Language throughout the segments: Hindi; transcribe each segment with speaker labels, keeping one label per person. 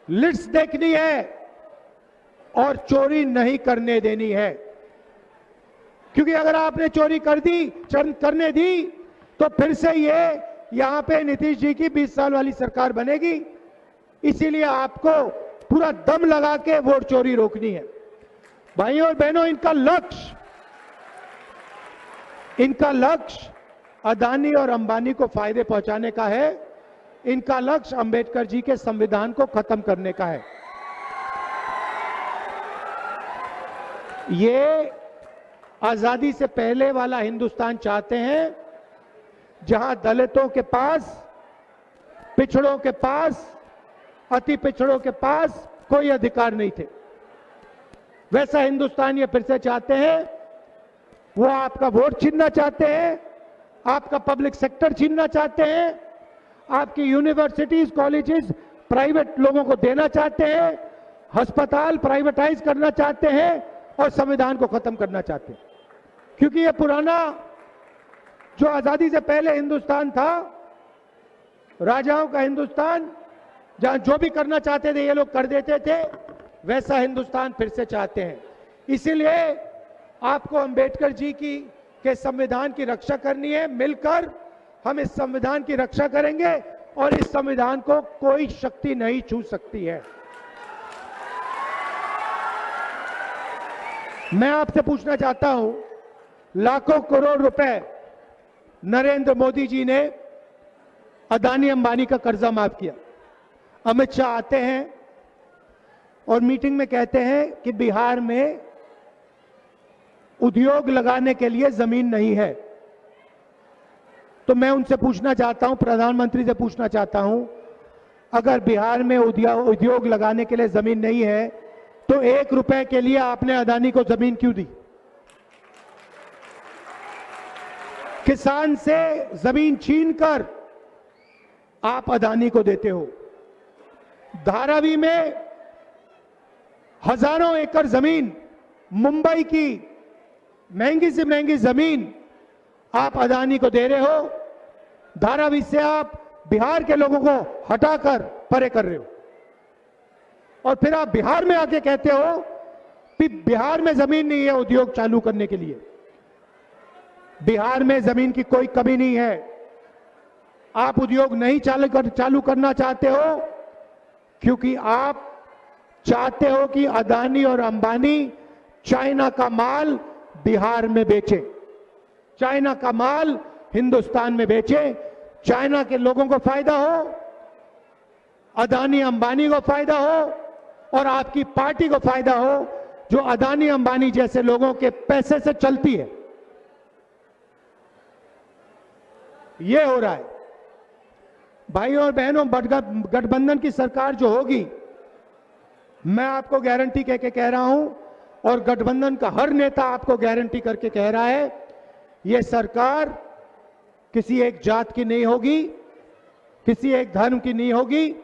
Speaker 1: लिस्ट देखनी है और चोरी नहीं करने देनी है। क्योंकि अगर आपने चोरी करने दी तो फिर से ये यहां पे नीतीश जी की 20 साल वाली सरकार बनेगी। इसीलिए आपको पूरा दम लगा के वोट चोरी रोकनी है। भाइयों और बहनों, इनका लक्ष्य अदानी और अंबानी को फायदे पहुंचाने का है। इनका लक्ष्य अंबेडकर जी के संविधान को खत्म करने का है। ये आजादी से पहले वाला हिंदुस्तान चाहते हैं, जहां दलितों के पास, पिछड़ों के पास, अति पिछड़ों के पास कोई अधिकार नहीं थे। वैसा हिंदुस्तान ये फिर से चाहते हैं। वो आपका वोट छीनना चाहते हैं, आपका पब्लिक सेक्टर छीनना चाहते हैं, आपकी यूनिवर्सिटीज, कॉलेजेस प्राइवेट लोगों को देना चाहते हैं, अस्पताल प्राइवेटाइज करना चाहते हैं और संविधान को खत्म करना चाहते हैं। क्योंकि ये पुराना जो आजादी से पहले हिंदुस्तान था, राजाओं का हिंदुस्तान, जहां जो भी करना चाहते थे ये लोग कर देते थे, वैसा हिंदुस्तान फिर से चाहते हैं। इसीलिए आपको अंबेडकर जी के संविधान की रक्षा करनी है। मिलकर हम इस संविधान की रक्षा करेंगे और इस संविधान को कोई शक्ति नहीं छू सकती है। मैं आपसे पूछना चाहता हूं, लाखों करोड़ रुपए नरेंद्र मोदी जी ने अदानी अंबानी का कर्जा माफ किया। अमित शाह आते हैं और मीटिंग में कहते हैं कि बिहार में उद्योग लगाने के लिए जमीन नहीं है। तो मैं उनसे पूछना चाहता हूं, प्रधानमंत्री से पूछना चाहता हूं, अगर बिहार में उद्योग लगाने के लिए जमीन नहीं है तो 1 रुपए के लिए आपने अदानी को जमीन क्यों दी? किसान से जमीन छीनकर आप अदानी को देते हो। धारावी में हजारों एकड़ जमीन, मुंबई की महंगी से महंगी जमीन आप अदानी को दे रहे हो। धारावी से आप बिहार के लोगों को हटाकर परे कर रहे हो और फिर आप बिहार में आके कहते हो कि बिहार में जमीन नहीं है उद्योग चालू करने के लिए। बिहार में जमीन की कोई कमी नहीं है। आप उद्योग नहीं चालू करना चाहते हो क्योंकि आप चाहते हो कि अदानी और अंबानी चाइना का माल बिहार में बेचे, चाइना का माल हिंदुस्तान में बेचे, चाइना के लोगों को फायदा हो, अदानी अंबानी को फायदा हो और आपकी पार्टी को फायदा हो जो अदानी अंबानी जैसे लोगों के पैसे से चलती है। ये हो रहा है। भाइयों और बहनों, गठबंधन की सरकार जो होगी, मैं आपको गारंटी कह रहा हूं और गठबंधन का हर नेता आपको गारंटी करके कह रहा है, यह सरकार किसी एक जात की नहीं होगी, किसी एक धर्म की नहीं होगी,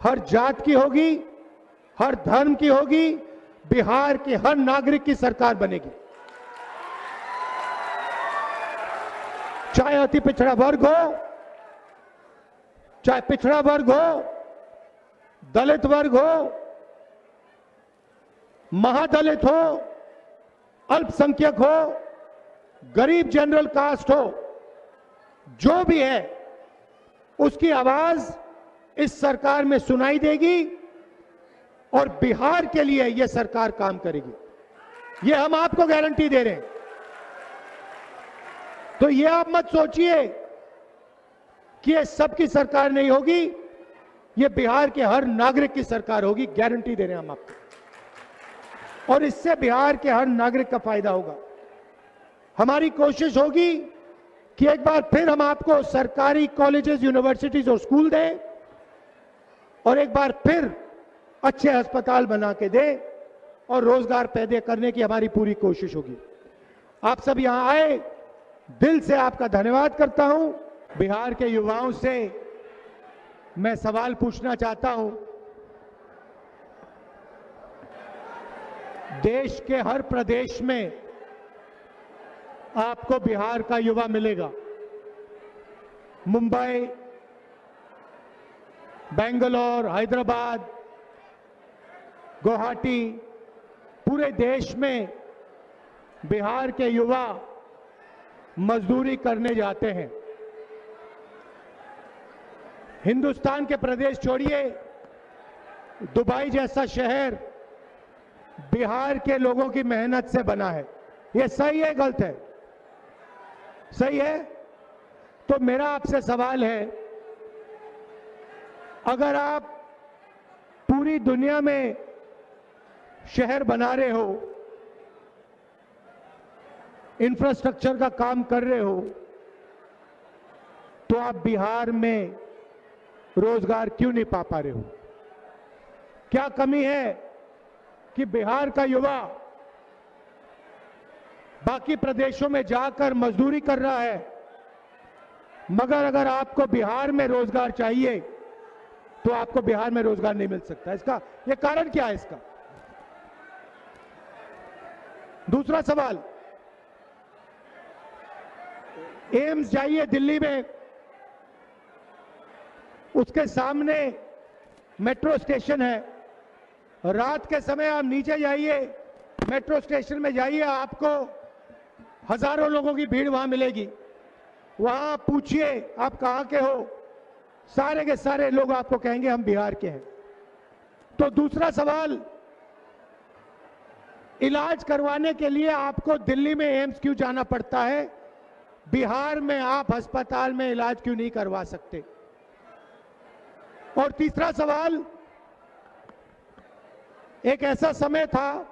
Speaker 1: हर जात की होगी, हर धर्म की होगी, बिहार के हर नागरिक की सरकार बनेगी। चाहे अति पिछड़ा वर्ग हो, चाहे पिछड़ा वर्ग हो, दलित वर्ग हो, महादलित हो, अल्पसंख्यक हो, गरीब जनरल कास्ट हो, जो भी है उसकी आवाज इस सरकार में सुनाई देगी और बिहार के लिए यह सरकार काम करेगी। यह हम आपको गारंटी दे रहे हैं। तो यह आप मत सोचिए कि यह सबकी सरकार नहीं होगी, यह बिहार के हर नागरिक की सरकार होगी। गारंटी दे रहे हैं हम आपको और इससे बिहार के हर नागरिक का फायदा होगा। हमारी कोशिश होगी कि एक बार फिर हम आपको सरकारी कॉलेजेस, यूनिवर्सिटीज और स्कूल दें और एक बार फिर अच्छे अस्पताल बना के दें और रोजगार पैदा करने की हमारी पूरी कोशिश होगी। आप सब यहां आए, दिल से आपका धन्यवाद करता हूं। बिहार के युवाओं से मैं सवाल पूछना चाहता हूं। देश के हर प्रदेश में आपको बिहार का युवा मिलेगा। मुंबई, बेंगलोर, हैदराबाद, गुवाहाटी, पूरे देश में बिहार के युवा मजदूरी करने जाते हैं। हिंदुस्तान के प्रदेश छोड़िए, दुबई जैसा शहर बिहार के लोगों की मेहनत से बना है। यह सही है, गलत है? सही है। तो मेरा आपसे सवाल है, अगर आप पूरी दुनिया में शहर बना रहे हो, इंफ्रास्ट्रक्चर का काम कर रहे हो, तो आप बिहार में रोजगार क्यों नहीं पा रहे हो? क्या कमी है कि बिहार का युवा बाकी प्रदेशों में जाकर मजदूरी कर रहा है, मगर अगर आपको बिहार में रोजगार चाहिए तो आपको बिहार में रोजगार नहीं मिल सकता? इसका ये कारण क्या है इसका? दूसरा सवाल, एम्स जाइए दिल्ली में, उसके सामने मेट्रो स्टेशन है। रात के समय आप नीचे जाइए, मेट्रो स्टेशन में जाइए, आपको हजारों लोगों की भीड़ वहां मिलेगी। वहां पूछिए आप कहां के हो, सारे के सारे लोग आपको कहेंगे हम बिहार के हैं। तो दूसरा सवाल, इलाज करवाने के लिए आपको दिल्ली में एम्स क्यों जाना पड़ता है? बिहार में आप अस्पताल में इलाज क्यों नहीं करवा सकते? और तीसरा सवाल, एक ऐसा समय था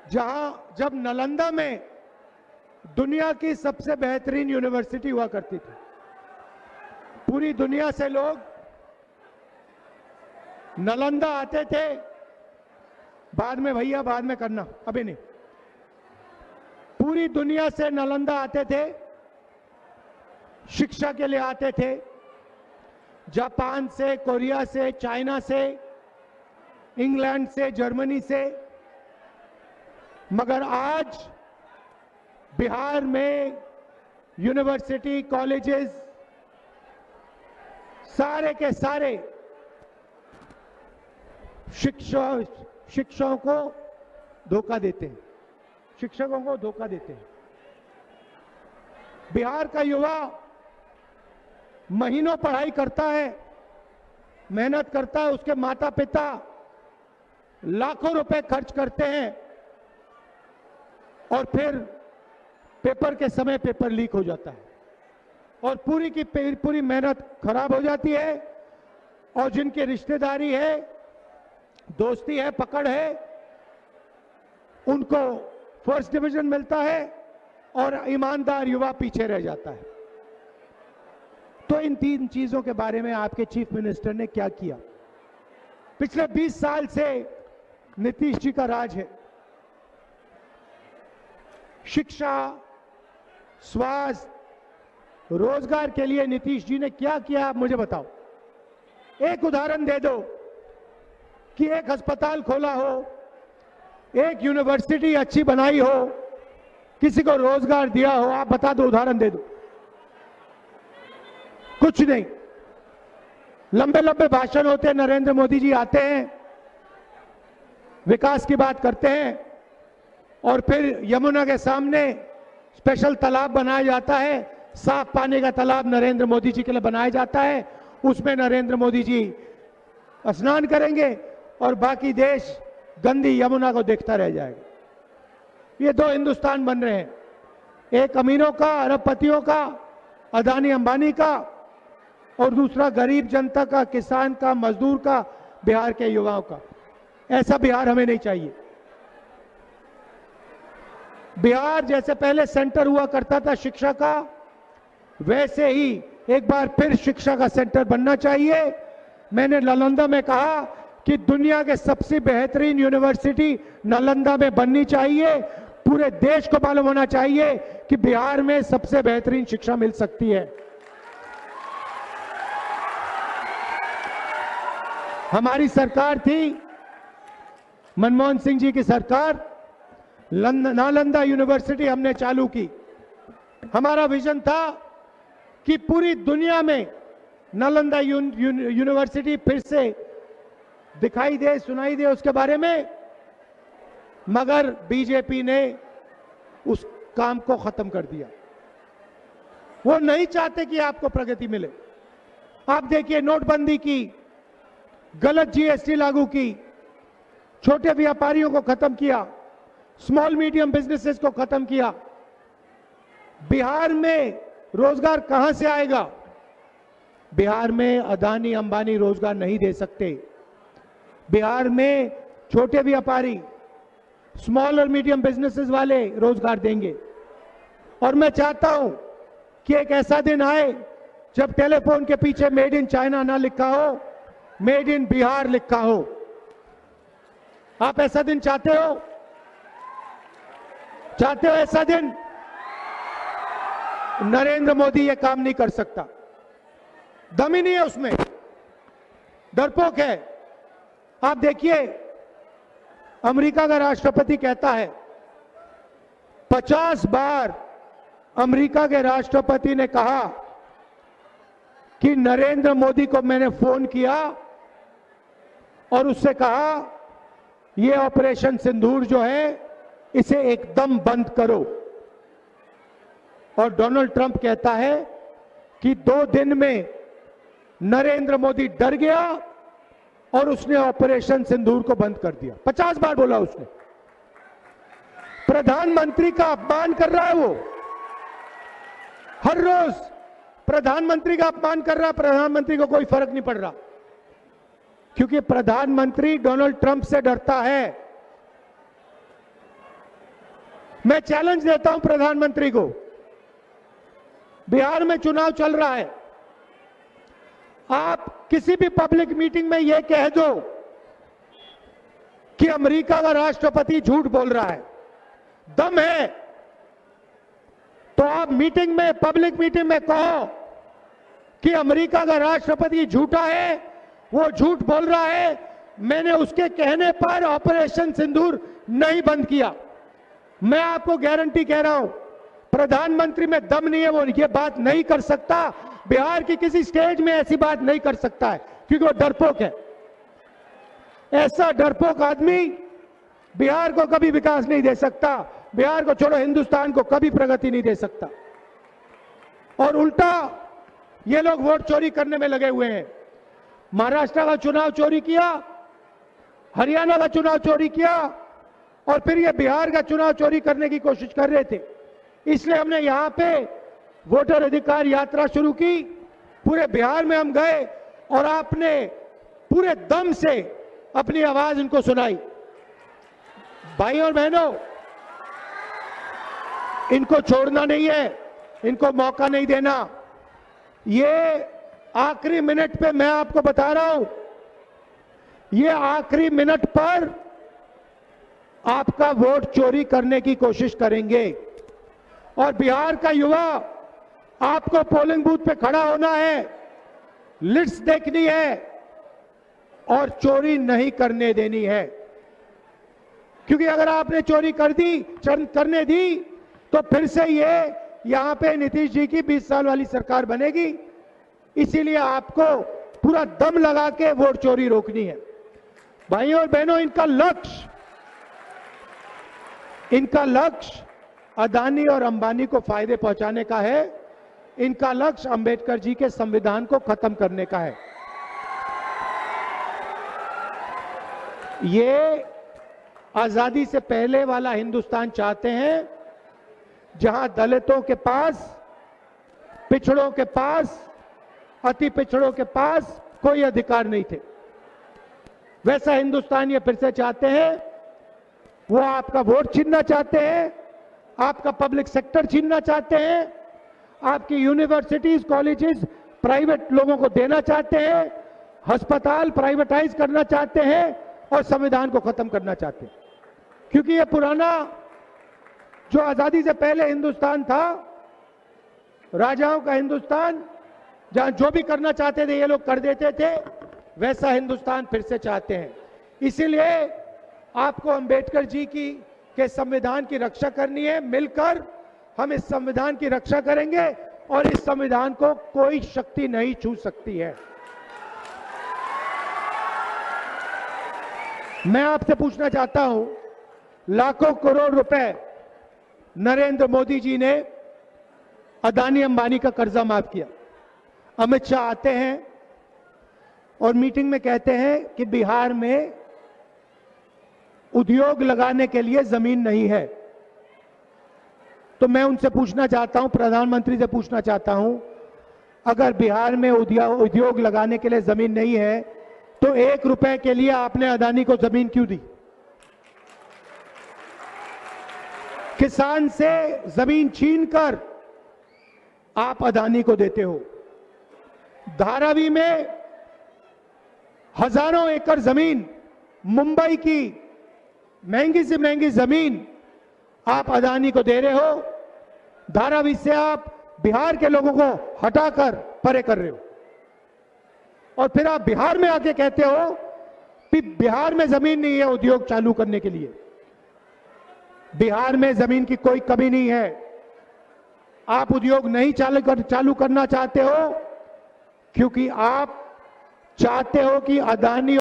Speaker 1: जब नालंदा में दुनिया की सबसे बेहतरीन यूनिवर्सिटी हुआ करती थी। पूरी दुनिया से लोग नालंदा आते थे, बाद में भैया बाद में करना, अभी नहीं। पूरी दुनिया से नालंदा आते थे, शिक्षा के लिए आते थे, जापान से, कोरिया से, चाइना से, इंग्लैंड से, जर्मनी से। मगर आज बिहार में यूनिवर्सिटी, कॉलेजेस सारे के सारे शिक्षकों को धोखा देते हैं, शिक्षकों को धोखा देते हैं। बिहार का युवा महीनों पढ़ाई करता है, मेहनत करता है, उसके माता पिता लाखों रुपए खर्च करते हैं और फिर पेपर के समय पेपर लीक हो जाता है और पूरी की पूरी मेहनत खराब हो जाती है। और जिनकी रिश्तेदारी है, दोस्ती है, पकड़ है, उनको फर्स्ट डिवीजन मिलता है और ईमानदार युवा पीछे रह जाता है। तो इन तीन चीजों के बारे में आपके चीफ मिनिस्टर ने क्या किया? पिछले 20 साल से नीतीश जी का राज है। शिक्षा, स्वास्थ्य, रोजगार के लिए नीतीश जी ने क्या किया, आप मुझे बताओ। एक उदाहरण दे दो कि एक अस्पताल खोला हो, एक यूनिवर्सिटी अच्छी बनाई हो, किसी को रोजगार दिया हो, आप बता दो, उदाहरण दे दो। कुछ नहीं। लंबे लंबे भाषण होते हैं, नरेंद्र मोदी जी आते हैं, विकास की बात करते हैं और फिर यमुना के सामने स्पेशल तालाब बनाया जाता है, साफ पानी का तालाब नरेंद्र मोदी जी के लिए बनाया जाता है, उसमें नरेंद्र मोदी जी स्नान करेंगे और बाकी देश गंदी यमुना को देखता रह जाएगा। ये दो हिंदुस्तान बन रहे हैं, एक अमीरों का, अरबपतियों का, अदानी अंबानी का, और दूसरा गरीब जनता का, किसान का, मजदूर का, बिहार के युवाओं का। ऐसा बिहार हमें नहीं चाहिए। बिहार जैसे पहले सेंटर हुआ करता था शिक्षा का, वैसे ही एक बार फिर शिक्षा का सेंटर बनना चाहिए। मैंने नालंदा में कहा कि दुनिया के सबसे बेहतरीन यूनिवर्सिटी नालंदा में बननी चाहिए। पूरे देश को मालूम होना चाहिए कि बिहार में सबसे बेहतरीन शिक्षा मिल सकती है। हमारी सरकार थी, मनमोहन सिंह जी की सरकार, नालंदा यूनिवर्सिटी हमने चालू की। हमारा विजन था कि पूरी दुनिया में नालंदा यूनिवर्सिटी फिर से दिखाई दे, सुनाई दे उसके बारे में, मगर बीजेपी ने उस काम को खत्म कर दिया। वो नहीं चाहते कि आपको प्रगति मिले। आप देखिए, नोटबंदी की, गलत जीएसटी लागू की, छोटे व्यापारियों को खत्म किया, स्मॉल मीडियम बिजनेसेस को खत्म किया। बिहार में रोजगार कहां से आएगा? बिहार में अदानी अंबानी रोजगार नहीं दे सकते। बिहार में छोटे व्यापारी, स्मॉल और मीडियम बिजनेसेस वाले रोजगार देंगे। और मैं चाहता हूं कि एक ऐसा दिन आए जब टेलीफोन के पीछे मेड इन चाइना ना लिखा हो, मेड इन बिहार लिखा हो। आप ऐसा दिन चाहते हो? चाहते हो ऐसा दिन? नरेंद्र मोदी ये काम नहीं कर सकता, दम ही नहीं है उसमें, डरपोक है। आप देखिए, अमेरिका का राष्ट्रपति कहता है, 50 बार अमेरिका के राष्ट्रपति ने कहा कि नरेंद्र मोदी को मैंने फोन किया और उससे कहा ये ऑपरेशन सिंदूर जो है इसे एकदम बंद करो। और डोनाल्ड ट्रंप कहता है कि 2 दिन में नरेंद्र मोदी डर गया और उसने ऑपरेशन सिंदूर को बंद कर दिया। 50 बार बोला उसने। प्रधानमंत्री का अपमान कर रहा है वो, हर रोज प्रधानमंत्री का अपमान कर रहा है। प्रधानमंत्री को कोई फर्क नहीं पड़ रहा, क्योंकि प्रधानमंत्री डोनाल्ड ट्रंप से डरता है। मैं चैलेंज देता हूं प्रधानमंत्री को, बिहार में चुनाव चल रहा है, आप किसी भी पब्लिक मीटिंग में यह कह दो कि अमेरिका का राष्ट्रपति झूठ बोल रहा है, दम है तो आप मीटिंग में, पब्लिक मीटिंग में कहो कि अमेरिका का राष्ट्रपति झूठा है, वो झूठ बोल रहा है, मैंने उसके कहने पर ऑपरेशन सिंदूर नहीं बंद किया। मैं आपको गारंटी कह रहा हूं, प्रधानमंत्री में दम नहीं है, वो ये बात नहीं कर सकता। बिहार की किसी स्टेज में ऐसी बात नहीं कर सकता है, क्योंकि वो डरपोक है। ऐसा डरपोक आदमी बिहार को कभी विकास नहीं दे सकता, बिहार को छोड़ो हिंदुस्तान को कभी प्रगति नहीं दे सकता। और उल्टा ये लोग वोट चोरी करने में लगे हुए हैं। महाराष्ट्र का चुनाव चोरी किया, हरियाणा का चुनाव चोरी किया, और फिर ये बिहार का चुनाव चोरी करने की कोशिश कर रहे थे। इसलिए हमने यहां पे वोटर अधिकार यात्रा शुरू की, पूरे बिहार में हम गए और आपने पूरे दम से अपनी आवाज इनको सुनाई। भाई और बहनों, इनको छोड़ना नहीं है, इनको मौका नहीं देना। ये आखिरी मिनट पे मैं आपको बता रहा हूं, ये आखिरी मिनट पर आपका वोट चोरी करने की कोशिश करेंगे। और बिहार का युवा, आपको पोलिंग बूथ पे खड़ा होना है, लिस्ट देखनी है और चोरी नहीं करने देनी है। क्योंकि अगर आपने चोरी करने दी तो फिर से ये यहां पे नीतीश जी की 20 साल वाली सरकार बनेगी। इसीलिए आपको पूरा दम लगा के वोट चोरी रोकनी है। भाइयों और बहनों, इनका लक्ष्य अदानी और अंबानी को फायदे पहुंचाने का है। इनका लक्ष्य अंबेडकर जी के संविधान को खत्म करने का है। ये आजादी से पहले वाला हिंदुस्तान चाहते हैं, जहां दलितों के पास, पिछड़ों के पास, अति पिछड़ों के पास कोई अधिकार नहीं थे। वैसा हिंदुस्तान ये फिर से चाहते हैं। वो आपका वोट छीनना चाहते हैं, आपका पब्लिक सेक्टर छीनना चाहते हैं, आपकी यूनिवर्सिटीज, कॉलेजेस प्राइवेट लोगों को देना चाहते हैं, अस्पताल प्राइवेटाइज करना चाहते हैं और संविधान को खत्म करना चाहते हैं। क्योंकि ये पुराना जो आजादी से पहले हिंदुस्तान था, राजाओं का हिंदुस्तान, जहां जो भी करना चाहते थे ये लोग कर देते थे, वैसा हिंदुस्तान फिर से चाहते हैं। इसीलिए आपको अंबेडकर जी के संविधान की रक्षा करनी है। मिलकर हम इस संविधान की रक्षा करेंगे और इस संविधान को कोई शक्ति नहीं छू सकती है। मैं आपसे पूछना चाहता हूं, लाखों करोड़ रुपए नरेंद्र मोदी जी ने अदानी अंबानी का कर्जा माफ किया। अमित शाह आते हैं और मीटिंग में कहते हैं कि बिहार में उद्योग लगाने के लिए जमीन नहीं है। तो मैं उनसे पूछना चाहता हूं, प्रधानमंत्री से पूछना चाहता हूं, अगर बिहार में उद्योग लगाने के लिए जमीन नहीं है तो 1 रुपए के लिए आपने अदानी को जमीन क्यों दी? किसान से जमीन छीनकर आप अदानी को देते हो। धारावी में हजारों एकड़ जमीन, मुंबई की महंगी से महंगी जमीन आप अदानी को दे रहे हो। धारावी से आप बिहार के लोगों को हटाकर परे कर रहे हो और फिर आप बिहार में आके कहते हो कि बिहार में जमीन नहीं है उद्योग चालू करने के लिए। बिहार में जमीन की कोई कमी नहीं है। आप उद्योग नहीं चालू करना चाहते हो क्योंकि आप चाहते हो कि अदानी